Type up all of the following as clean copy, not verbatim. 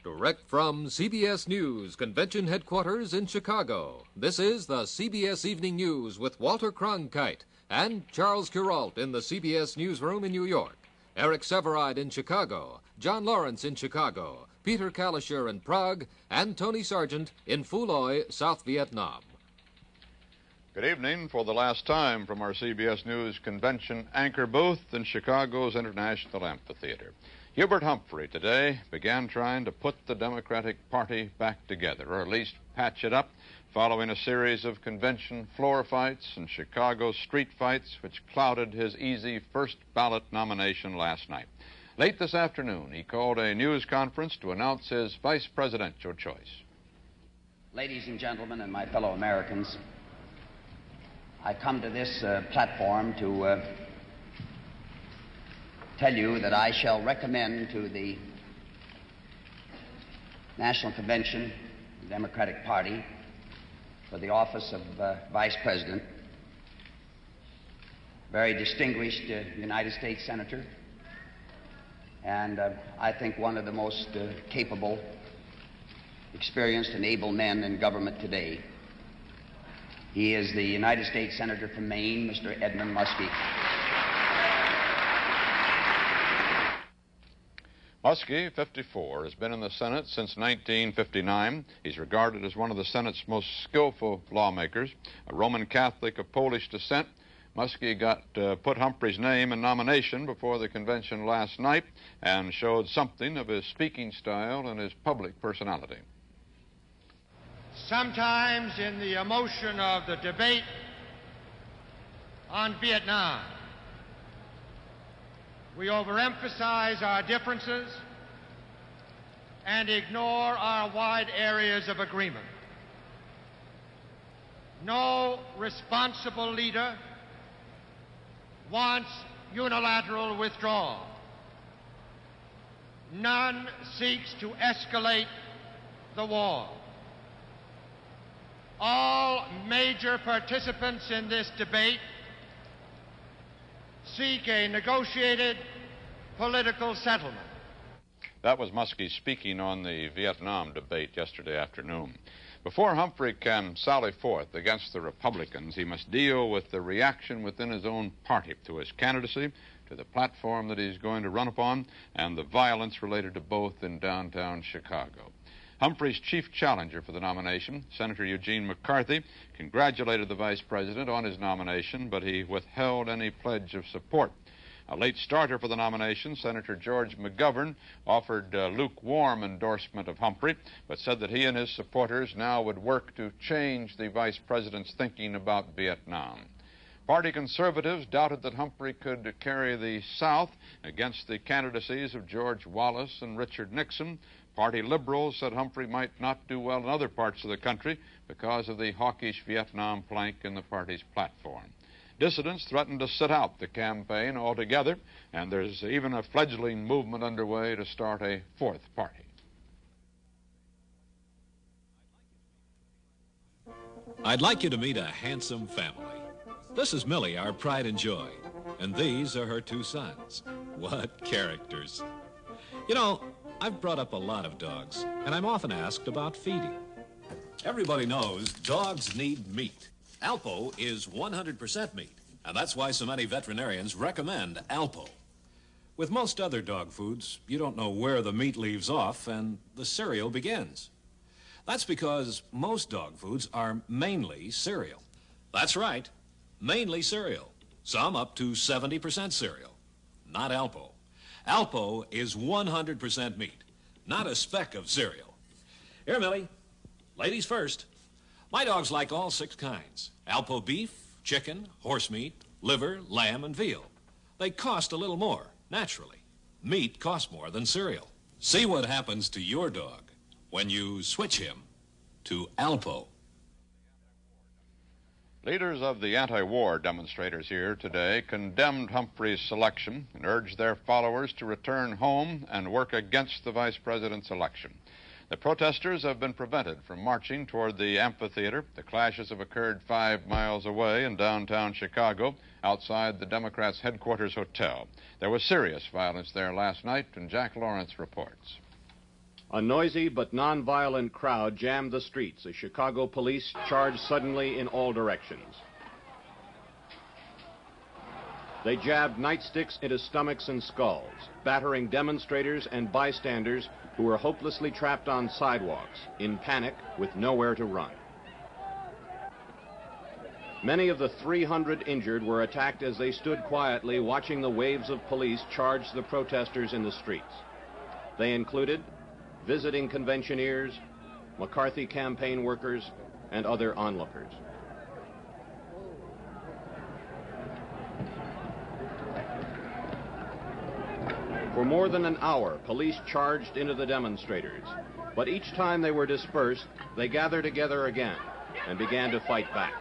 Direct from CBS News Convention Headquarters in Chicago, this is the CBS Evening News with Walter Cronkite and Charles Kuralt in the CBS Newsroom in New York, Eric Severide in Chicago, John Lawrence in Chicago, Peter Kalisher in Prague, and Tony Sargent in Phu Loy, South Vietnam. Good evening for the last time from our CBS News Convention anchor booth in Chicago's International Amphitheater. Hubert Humphrey today began trying to put the Democratic Party back together, or at least patch it up, following a series of convention floor fights and Chicago street fights which clouded his easy first ballot nomination last night. Late this afternoon, he called a news conference to announce his vice presidential choice. Ladies and gentlemen and my fellow Americans, I come to this platform to tell you that I shall recommend to the National Convention, the Democratic Party, for the office of Vice President, a very distinguished United States Senator, and I think one of the most capable, experienced, and able men in government today. He is the United States Senator from Maine, Mr. Edmund Muskie. Muskie, 54, has been in the Senate since 1959. He's regarded as one of the Senate's most skillful lawmakers. A Roman Catholic of Polish descent, Muskie put Humphrey's name in nomination before the convention last night and showed something of his speaking style and his public personality. Sometimes in the emotion of the debate on Vietnam, we overemphasize our differences and ignore our wide areas of agreement. No responsible leader wants unilateral withdrawal. None seeks to escalate the war. All major participants in this debate seek a negotiated political settlement. That was Muskie speaking on the Vietnam debate yesterday afternoon. Before Humphrey can sally forth against the Republicans, he must deal with the reaction within his own party to his candidacy, to the platform that he's going to run upon, and the violence related to both in downtown Chicago. Humphrey's chief challenger for the nomination, Senator Eugene McCarthy, congratulated the vice president on his nomination, but he withheld any pledge of support. A late starter for the nomination, Senator George McGovern, offered lukewarm endorsement of Humphrey, but said that he and his supporters now would work to change the vice president's thinking about Vietnam. Party conservatives doubted that Humphrey could carry the South against the candidacies of George Wallace and Richard Nixon. Party liberals said Humphrey might not do well in other parts of the country because of the hawkish Vietnam plank in the party's platform. Dissidents threatened to sit out the campaign altogether, and there's even a fledgling movement underway to start a fourth party. I'd like you to meet a handsome family. This is Millie, our pride and joy, and these are her two sons. What characters. You know, I've brought up a lot of dogs, and I'm often asked about feeding. Everybody knows dogs need meat. Alpo is 100% meat, and that's why so many veterinarians recommend Alpo. With most other dog foods, you don't know where the meat leaves off and the cereal begins. That's because most dog foods are mainly cereal. That's right, mainly cereal. Some up to 70% cereal. Not Alpo. Alpo is 100% meat, not a speck of cereal. Here, Millie, ladies first. My dogs like all 6 kinds. Alpo beef, chicken, horse meat, liver, lamb, and veal. They cost a little more, naturally. Meat costs more than cereal. See what happens to your dog when you switch him to Alpo. Leaders of the anti-war demonstrators here today condemned Humphrey's selection and urged their followers to return home and work against the vice president's election. The protesters have been prevented from marching toward the amphitheater. The clashes have occurred 5 miles away in downtown Chicago, outside the Democrats' headquarters hotel. There was serious violence there last night, and Jack Lawrence reports. A noisy but non-violent crowd jammed the streets as Chicago police charged suddenly in all directions. They jabbed nightsticks into stomachs and skulls, battering demonstrators and bystanders who were hopelessly trapped on sidewalks, in panic, with nowhere to run. Many of the 300 injured were attacked as they stood quietly watching the waves of police charge the protesters in the streets. They included visiting conventioneers, McCarthy campaign workers, and other onlookers. For more than an hour, police charged into the demonstrators. But each time they were dispersed, they gathered together again and began to fight back.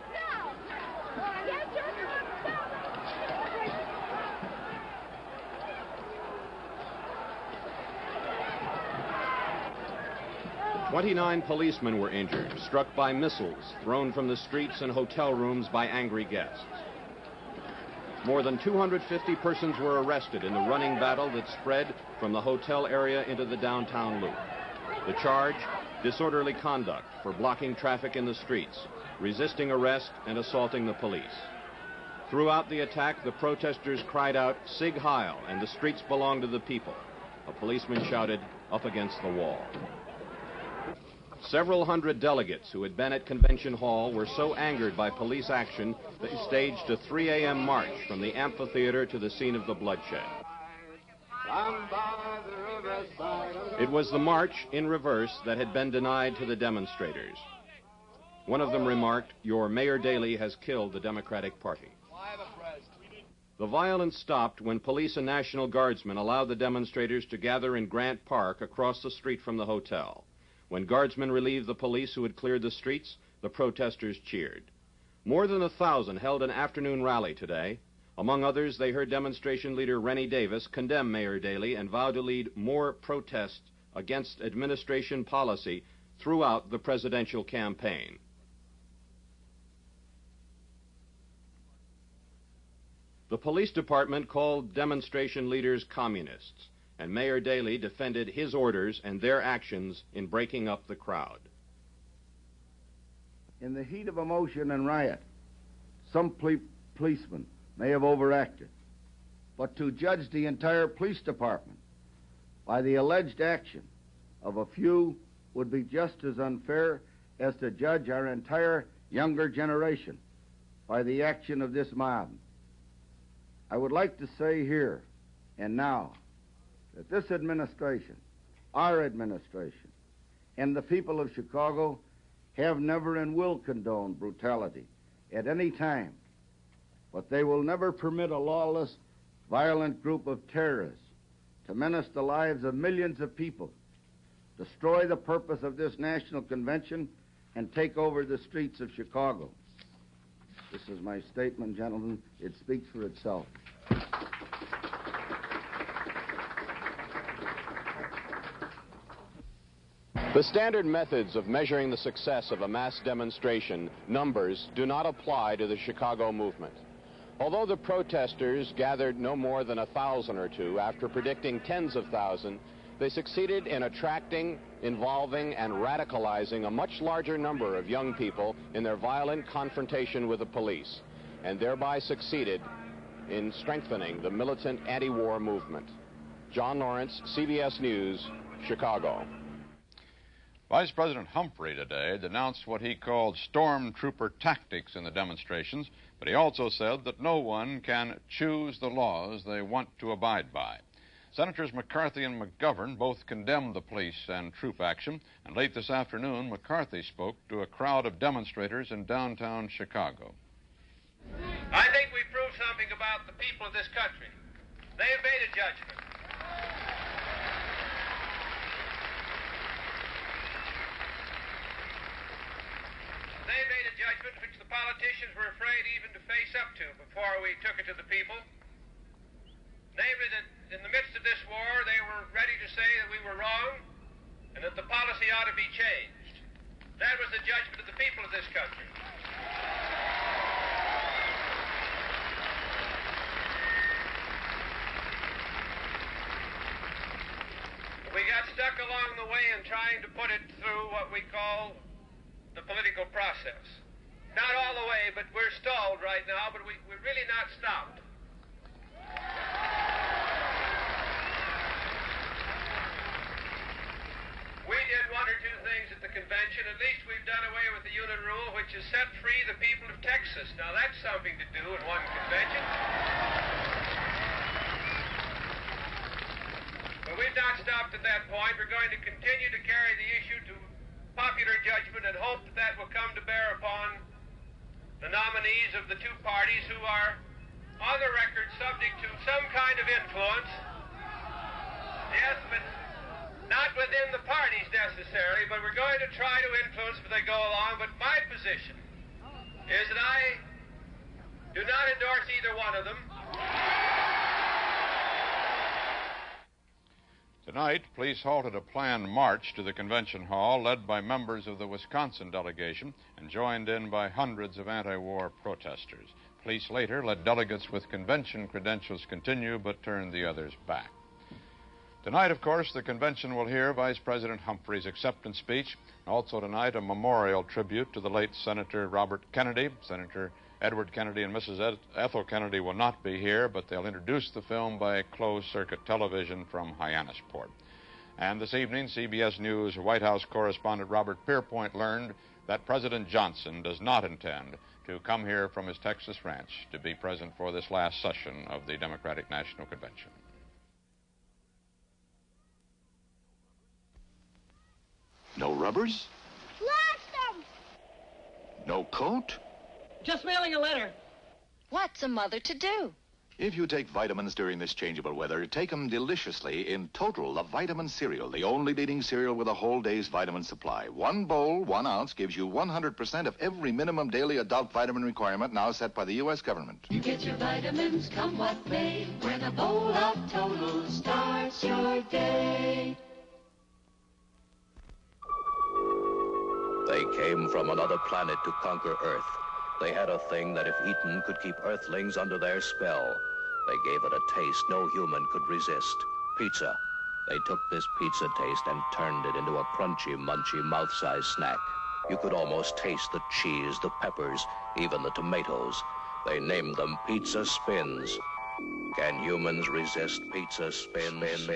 "29 policemen were injured, struck by missiles thrown from the streets and hotel rooms by angry guests. More than 250 persons were arrested in the running battle that spread from the hotel area into the downtown loop. The charge, disorderly conduct for blocking traffic in the streets, resisting arrest, and assaulting the police. Throughout the attack, the protesters cried out, 'Sieg Heil,' and 'the streets belong to the people.' A policeman shouted, 'Up against the wall.' Several hundred delegates who had been at Convention Hall were so angered by police action they staged a 3 a.m. march from the amphitheater to the scene of the bloodshed. It was the march in reverse that had been denied to the demonstrators. One of them remarked, 'Your Mayor Daley has killed the Democratic Party.' The violence stopped when police and National Guardsmen allowed the demonstrators to gather in Grant Park across the street from the hotel. When Guardsmen relieved the police who had cleared the streets, the protesters cheered. More than 1,000 held an afternoon rally today. Among others, they heard demonstration leader Rennie Davis condemn Mayor Daley and vow to lead more protests against administration policy throughout the presidential campaign. The police department called demonstration leaders communists, and Mayor Daley defended his orders and their actions in breaking up the crowd. In the heat of emotion and riot, some policemen may have overacted, but to judge the entire police department by the alleged action of a few would be just as unfair as to judge our entire younger generation by the action of this mob. I would like to say here and now that this administration, our administration, and the people of Chicago have never and will condone brutality at any time, but they will never permit a lawless, violent group of terrorists to menace the lives of millions of people, destroy the purpose of this national convention, and take over the streets of Chicago. This is my statement, gentlemen. It speaks for itself. The standard methods of measuring the success of a mass demonstration, numbers, do not apply to the Chicago movement. Although the protesters gathered no more than 1,000 or two after predicting tens of thousands, they succeeded in attracting, involving, and radicalizing a much larger number of young people in their violent confrontation with the police, and thereby succeeded in strengthening the militant anti-war movement. John Lawrence, CBS News, Chicago. Vice President Humphrey today denounced what he called stormtrooper tactics in the demonstrations, but he also said that no one can choose the laws they want to abide by. Senators McCarthy and McGovern both condemned the police and troop action, and late this afternoon, McCarthy spoke to a crowd of demonstrators in downtown Chicago. I think we proved something about the people of this country. They have made a judgment. They made a judgment which the politicians were afraid even to face up to before we took it to the people. Namely, that in the midst of this war, they were ready to say that we were wrong and that the policy ought to be changed. That was the judgment of the people of this country. We got stuck along the way in trying to put it through what we call the political process. Not all the way, but we're stalled right now, but we're really not stopped. We did one or two things at the convention. At least we've done away with the unit rule, which has set free the people of Texas. Now, that's something to do in one convention. But we've not stopped at that point. We're going to continue to carry the issue to popular judgment and hope that that will come to bear upon the nominees of the two parties who are, on the record, subject to some kind of influence. Yes, but not within the parties necessarily, but we're going to try to influence as they go along. But my position is that I do not endorse either one of them. Tonight, police halted a planned march to the convention hall led by members of the Wisconsin delegation and joined in by hundreds of anti-war protesters. Police later let delegates with convention credentials continue but turned the others back. Tonight, of course, the convention will hear Vice President Humphrey's acceptance speech. Also tonight, a memorial tribute to the late Senator Robert Kennedy. Senator Edward Kennedy and Mrs. Ethel Kennedy will not be here, but they'll introduce the film by closed-circuit television from Hyannisport. And this evening, CBS News White House correspondent Robert Pierpoint learned that President Johnson does not intend to come here from his Texas ranch to be present for this last session of the Democratic National Convention. No rubbers? Lost them! No coat? Just mailing a letter. What's a mother to do? If you take vitamins during this changeable weather, take them deliciously in Total, the vitamin cereal, the only leading cereal with a whole day's vitamin supply. 1 bowl, 1 ounce, gives you 100% of every minimum daily adult vitamin requirement now set by the U.S. government. You get your vitamins, come what may, when a bowl of Total starts your day. They came from another planet to conquer Earth. They had a thing that if eaten could keep Earthlings under their spell. They gave it a taste no human could resist. Pizza. They took this pizza taste and turned it into a crunchy, munchy, mouth-sized snack. You could almost taste the cheese, the peppers, even the tomatoes. They named them Pizza Spins. Can humans resist Pizza Spins?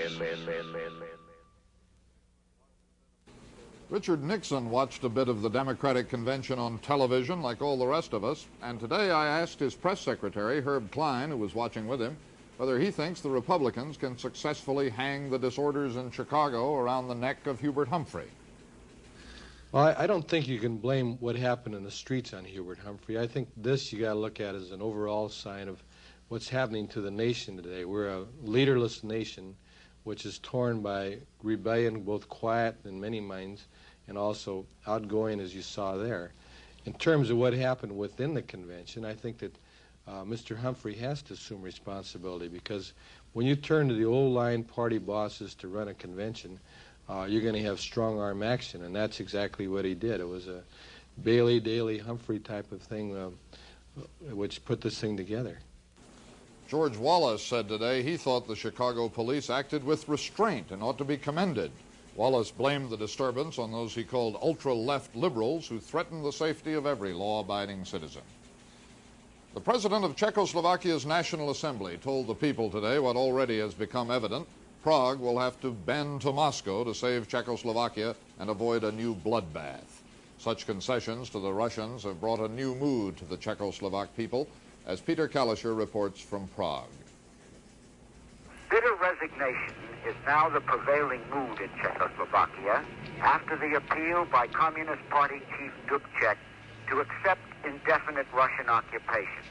Richard Nixon watched a bit of the Democratic convention on television like all the rest of us, and today I asked his press secretary, Herb Klein, who was watching with him, whether he thinks the Republicans can successfully hang the disorders in Chicago around the neck of Hubert Humphrey. Well, I don't think you can blame what happened in the streets on Hubert Humphrey. I think this you got to look at as an overall sign of what's happening to the nation today. We're a leaderless nation which is torn by rebellion, both quiet in many minds and also outgoing, as you saw there. In terms of what happened within the convention, I think that Mr. Humphrey has to assume responsibility, because when you turn to the old-line party bosses to run a convention, you're going to have strong-arm action, and that's exactly what he did. It was a Bailey, Daley, Humphrey type of thing which put this thing together. George Wallace said today he thought the Chicago police acted with restraint and ought to be commended. Wallace blamed the disturbance on those he called ultra-left liberals who threatened the safety of every law-abiding citizen. The president of Czechoslovakia's National Assembly told the people today what already has become evident. Prague will have to bend to Moscow to save Czechoslovakia and avoid a new bloodbath. Such concessions to the Russians have brought a new mood to the Czechoslovak people, as Peter Kalischer reports from Prague. Bitter resignation is now the prevailing mood in Czechoslovakia after the appeal by Communist Party chief Dubček to accept indefinite Russian occupation.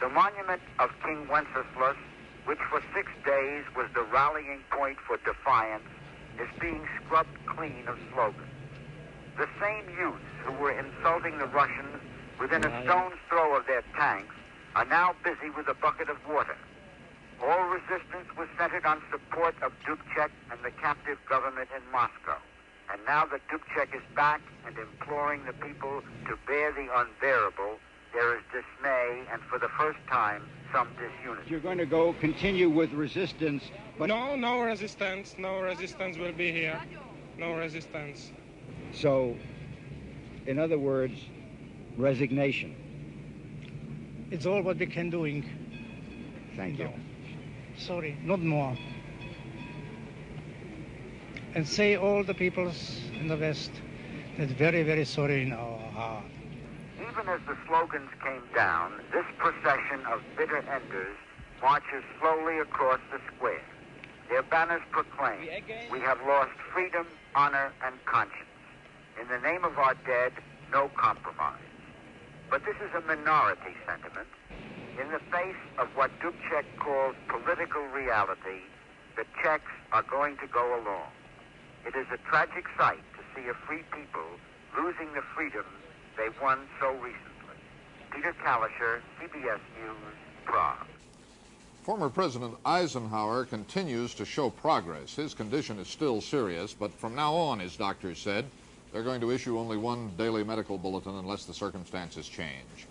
The monument of King Wenceslas, which for 6 days was the rallying point for defiance, is being scrubbed clean of slogans. The same youths who were insulting the Russians within a stone's throw of their tanks are now busy with a bucket of water. All resistance was centered on support of Dubček and the captive government in Moscow. And now that Dubček is back and imploring the people to bear the unbearable, there is dismay and, for the first time, some disunity. You're going to continue with resistance, but... No resistance. No resistance will be here. No resistance. So, in other words, resignation. It's all what we can doing. Thank you. Sorry, not more. And say all the peoples in the West that very, very sorry in our heart. Even as the slogans came down, this procession of bitter enders marches slowly across the square. Their banners proclaim, "We have lost freedom, honor, and conscience. In the name of our dead, no compromise." But this is a minority sentiment. In the face of what Dubček calls political reality, the Czechs are going to go along. It is a tragic sight to see a free people losing the freedoms they won so recently. Peter Kalischer, CBS News, Prague. Former President Eisenhower continues to show progress. His condition is still serious, but from now on, his doctors said, they're going to issue only one daily medical bulletin unless the circumstances change.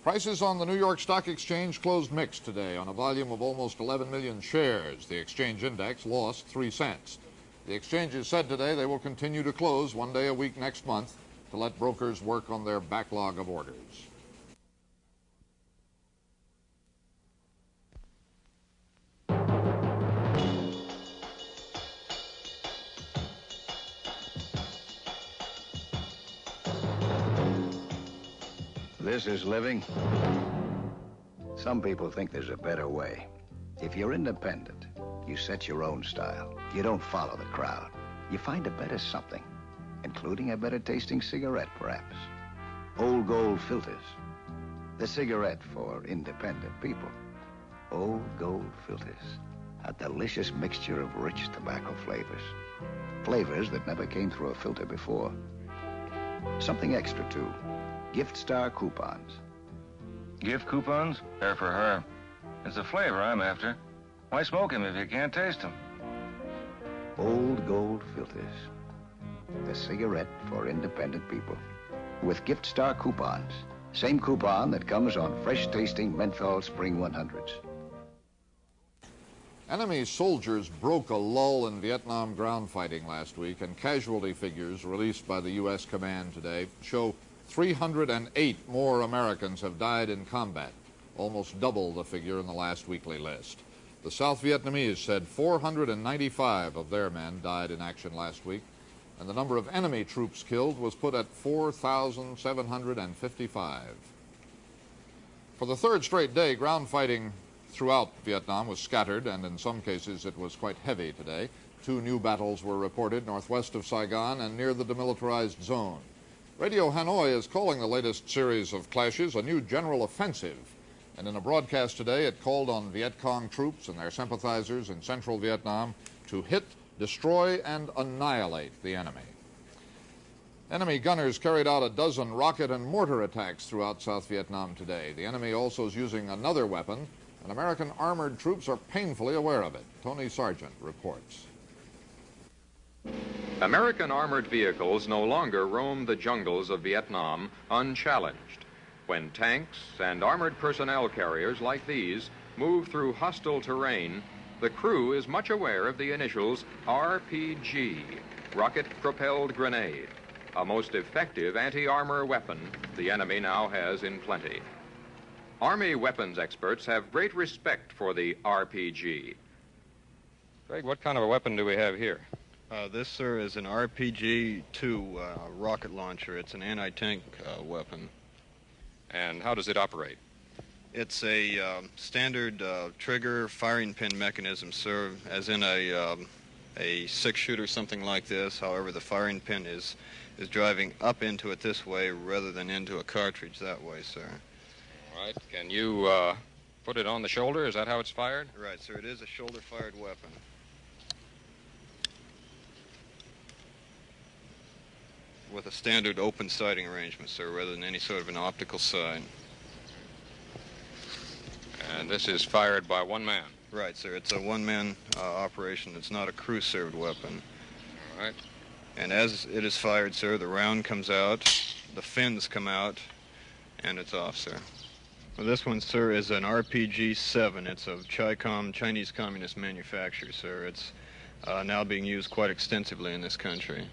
Prices on the New York Stock Exchange closed mixed today on a volume of almost 11 million shares. The exchange index lost 3 cents. The exchanges said today they will continue to close one day a week next month to let brokers work on their backlog of orders. This is living. Some people think there's a better way. If you're independent, you set your own style. You don't follow the crowd. You find a better something, including a better tasting cigarette, perhaps. Old Gold Filters. The cigarette for independent people. Old Gold Filters. A delicious mixture of rich tobacco flavors. Flavors that never came through a filter before. Something extra, too. Gift Star coupons. Gift coupons? They're for her. It's the flavor I'm after. Why smoke them if you can't taste them? Old Gold Filters. The cigarette for independent people. With Gift Star coupons. Same coupon that comes on fresh-tasting menthol Spring 100s. Enemy soldiers broke a lull in Vietnam ground fighting last week, and casualty figures released by the U.S. command today show 308 more Americans have died in combat, almost double the figure in the last weekly list. The South Vietnamese said 495 of their men died in action last week, and the number of enemy troops killed was put at 4,755. For the third straight day, ground fighting throughout Vietnam was scattered, and in some cases it was quite heavy today. 2 new battles were reported northwest of Saigon and near the demilitarized zone. Radio Hanoi is calling the latest series of clashes a new general offensive, and in a broadcast today it called on Viet Cong troops and their sympathizers in central Vietnam to hit, destroy, and annihilate the enemy. Enemy gunners carried out a dozen rocket and mortar attacks throughout South Vietnam today. The enemy also is using another weapon, and American armored troops are painfully aware of it. Tony Sargent reports. American armored vehicles no longer roam the jungles of Vietnam unchallenged. When tanks and armored personnel carriers like these move through hostile terrain, the crew is much aware of the initials RPG, rocket-propelled grenade, a most effective anti-armor weapon the enemy now has in plenty. Army weapons experts have great respect for the RPG. Greg, what kind of a weapon do we have here? This, sir, is an RPG-2 rocket launcher. It's an anti-tank weapon. And how does it operate? It's a standard trigger firing pin mechanism, sir, as in a 6-shooter, something like this. However, the firing pin is driving up into it this way rather than into a cartridge that way, sir. All right. Can you put it on the shoulder? Is that how it's fired? Right, sir. It is a shoulder-fired weapon. With a standard open sighting arrangement, sir, rather than any sort of an optical sight. And this is fired by one man? Right, sir. It's a one-man operation. It's not a crew-served weapon. All right. And as it is fired, sir, the round comes out, the fins come out, and it's off, sir. Well, this one, sir, is an RPG-7. It's of Chinese Communist manufacture, sir. It's now being used quite extensively in this country.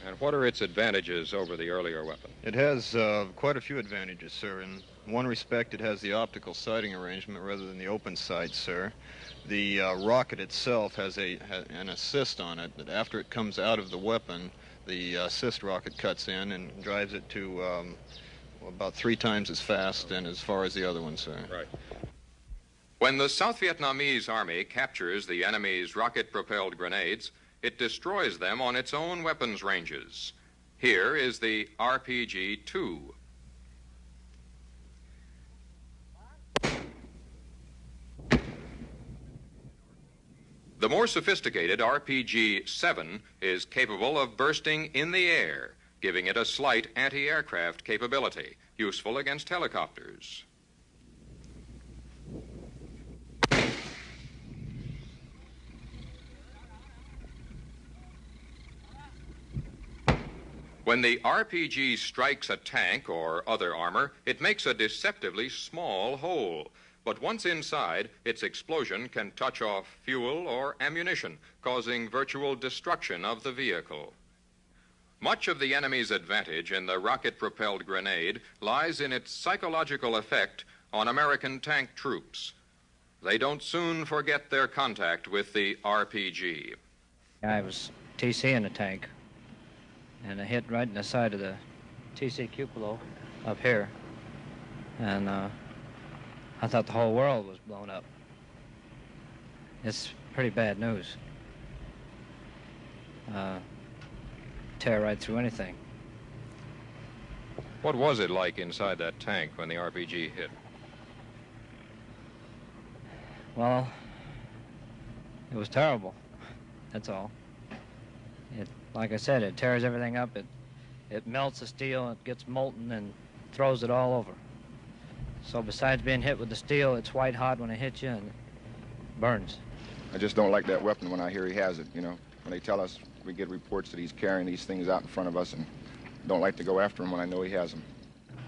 And what are its advantages over the earlier weapon? It has quite a few advantages, sir. In one respect, it has the optical sighting arrangement rather than the open sight, sir. The rocket itself has an assist on it that after it comes out of the weapon, the assist rocket cuts in and drives it to about 3 times as fast and as far as the other one, sir. Right. When the South Vietnamese Army captures the enemy's rocket-propelled grenades, it destroys them on its own weapons ranges. Here is the RPG-2. The more sophisticated RPG-7 is capable of bursting in the air, giving it a slight anti-aircraft capability, useful against helicopters. When the RPG strikes a tank or other armor, it makes a deceptively small hole. But once inside, its explosion can touch off fuel or ammunition, causing virtual destruction of the vehicle. Much of the enemy's advantage in the rocket-propelled grenade lies in its psychological effect on American tank troops. They don't soon forget their contact with the RPG. I was TC in the tank, and I hit right in the side of the TC cupola up here, and I thought the whole world was blown up. It's pretty bad news. Tear right through anything. What was it like inside that tank when the RPG hit? Well, it was terrible. That's all. Like I said, it tears everything up. It melts the steel, it gets molten and throws it all over. So besides being hit with the steel, it's white hot when it hits you and it burns. I just don't like that weapon when I hear he has it, you know. When they tell us, we get reports that he's carrying these things out in front of us, and don't like to go after him when I know he has them.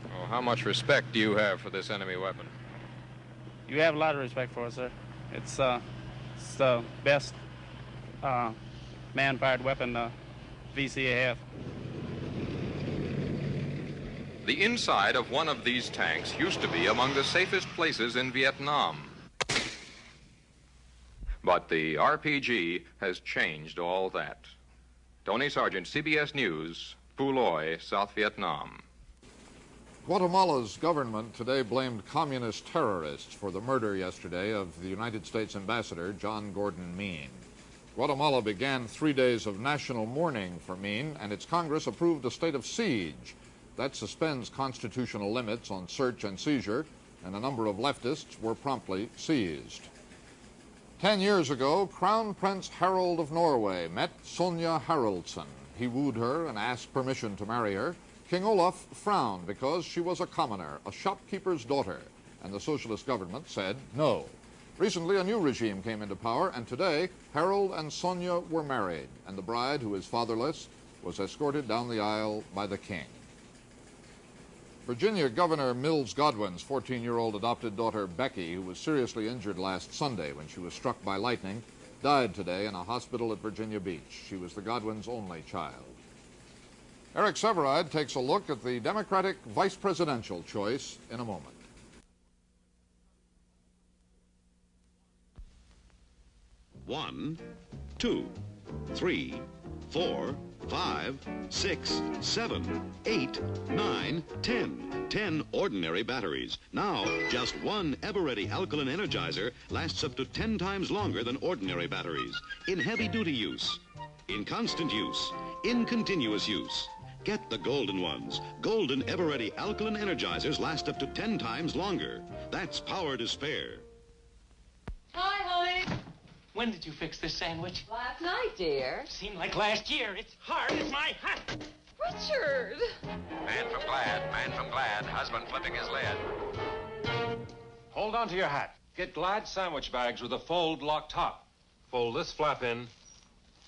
Oh, how much respect do you have for this enemy weapon? You have a lot of respect for it, sir. It's the best man-fired weapon VCA have. The inside of one of these tanks used to be among the safest places in Vietnam. But the RPG has changed all that. Tony Sargent, CBS News, Phu Loy, South Vietnam. Guatemala's government today blamed communist terrorists for the murder yesterday of the United States Ambassador John Gordon Mean. Guatemala began 3 days of national mourning for Mean, and its Congress approved a state of siege that suspends constitutional limits on search and seizure, and a number of leftists were promptly seized. 10 years ago, Crown Prince Harald of Norway met Sonja Haraldsen. He wooed her and asked permission to marry her. King Olaf frowned because she was a commoner, a shopkeeper's daughter, and the socialist government said no. Recently, a new regime came into power, and today, Harald and Sonja were married, and the bride, who is fatherless, was escorted down the aisle by the king. Virginia Governor Mills Godwin's 14-year-old adopted daughter Becky, who was seriously injured last Sunday when she was struck by lightning, died today in a hospital at Virginia Beach. She was the Godwins' only child. Eric Severide takes a look at the Democratic vice presidential choice in a moment. One, 2, 3, 4, 5, 6, 7, 8, 9, 10. 10 ordinary batteries. Now, just one ever-ready alkaline energizer lasts up to 10 times longer than ordinary batteries. In heavy-duty use, in constant use, in continuous use. Get the golden ones. Golden ever-ready alkaline energizers last up to 10 times longer. That's power to spare. Hi, honey. When did you fix this sandwich? Last night, dear. Seemed like last year. It's hard as my hat. Richard! Man from Glad, husband flipping his lid. Hold on to your hat. Get Glad sandwich bags with a fold lock top. Fold this flap in,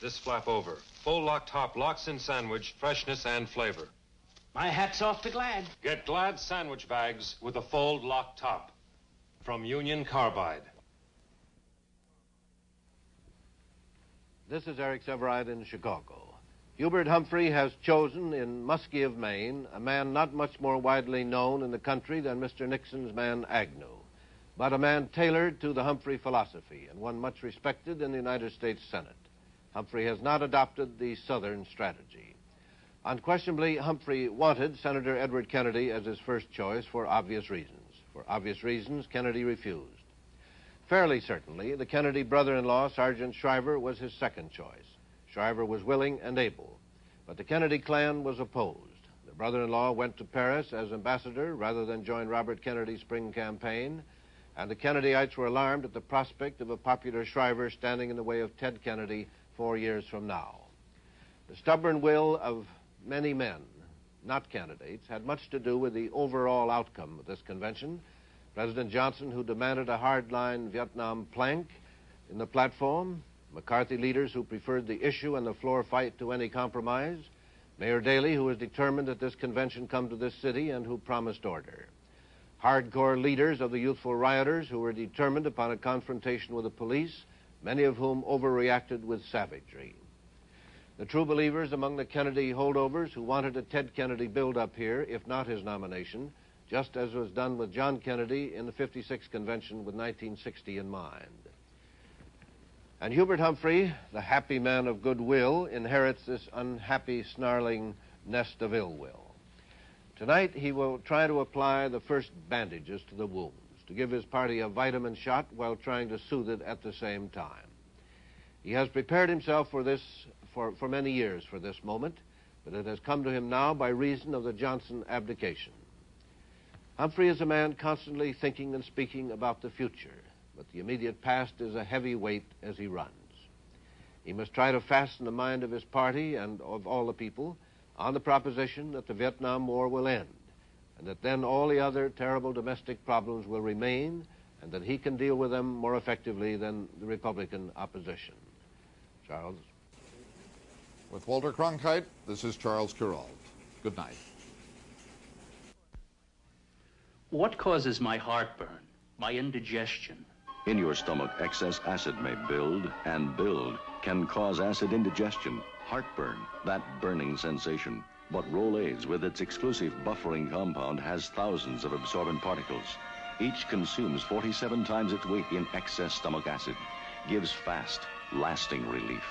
this flap over. Fold lock top locks in sandwich, freshness and flavor. My hat's off to Glad. Get Glad sandwich bags with a fold lock top from Union Carbide. This is Eric Severide in Chicago. Hubert Humphrey has chosen in Muskie of Maine a man not much more widely known in the country than Mr. Nixon's man Agnew, but a man tailored to the Humphrey philosophy and one much respected in the United States Senate. Humphrey has not adopted the Southern strategy. Unquestionably, Humphrey wanted Senator Edward Kennedy as his first choice for obvious reasons. For obvious reasons, Kennedy refused. Fairly certainly, the Kennedy brother-in-law, Sergeant Shriver, was his second choice. Shriver was willing and able, but the Kennedy clan was opposed. The brother-in-law went to Paris as ambassador rather than join Robert Kennedy's spring campaign, and the Kennedyites were alarmed at the prospect of a popular Shriver standing in the way of Ted Kennedy 4 years from now. The stubborn will of many men, not candidates, had much to do with the overall outcome of this convention. President Johnson, who demanded a hardline Vietnam plank in the platform, McCarthy leaders who preferred the issue and the floor fight to any compromise, Mayor Daley, who was determined that this convention come to this city and who promised order, hardcore leaders of the youthful rioters who were determined upon a confrontation with the police, many of whom overreacted with savagery. The true believers among the Kennedy holdovers who wanted a Ted Kennedy build-up here, if not his nomination, just as was done with John Kennedy in the 56 convention with 1960 in mind. And Hubert Humphrey, the happy man of goodwill, inherits this unhappy, snarling nest of ill will. Tonight, he will try to apply the first bandages to the wounds, to give his party a vitamin shot while trying to soothe it at the same time. He has prepared himself for this for many years for this moment, but it has come to him now by reason of the Johnson abdication. Humphrey is a man constantly thinking and speaking about the future, but the immediate past is a heavy weight as he runs. He must try to fasten the mind of his party and of all the people on the proposition that the Vietnam War will end, and that then all the other terrible domestic problems will remain, and that he can deal with them more effectively than the Republican opposition. Charles? With Walter Cronkite, this is Charles Kuralt. Good night. What causes my heartburn, my indigestion? In your stomach, excess acid may build, and build can cause acid indigestion, heartburn, that burning sensation. But Rolaids, with its exclusive buffering compound, has thousands of absorbent particles. Each consumes 47 times its weight in excess stomach acid, gives fast, lasting relief.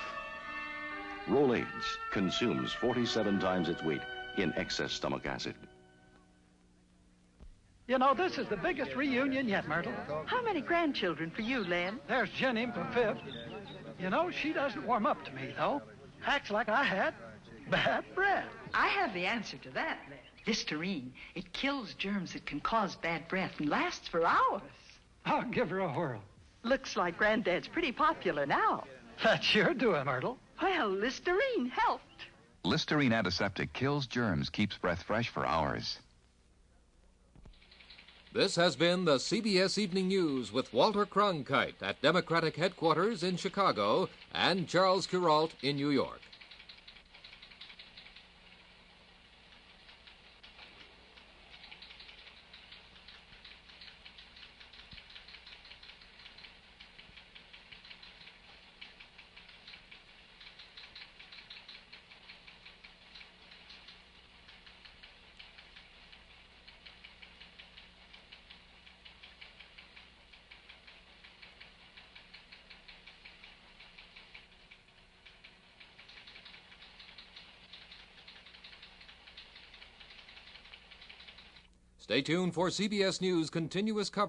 Rolaids consumes 47 times its weight in excess stomach acid. You know, this is the biggest reunion yet, Myrtle. How many grandchildren for you, Len? There's Jenny for fifth. You know, she doesn't warm up to me, though. Acts like I had bad breath. I have the answer to that, Len. Listerine. It kills germs that can cause bad breath and lasts for hours. I'll give her a whirl. Looks like Granddad's pretty popular now. That sure do it, Myrtle. Well, Listerine helped. Listerine Antiseptic kills germs, keeps breath fresh for hours. This has been the CBS Evening News with Walter Cronkite at Democratic headquarters in Chicago and Charles Kuralt in New York. Stay tuned for CBS News continuous coverage.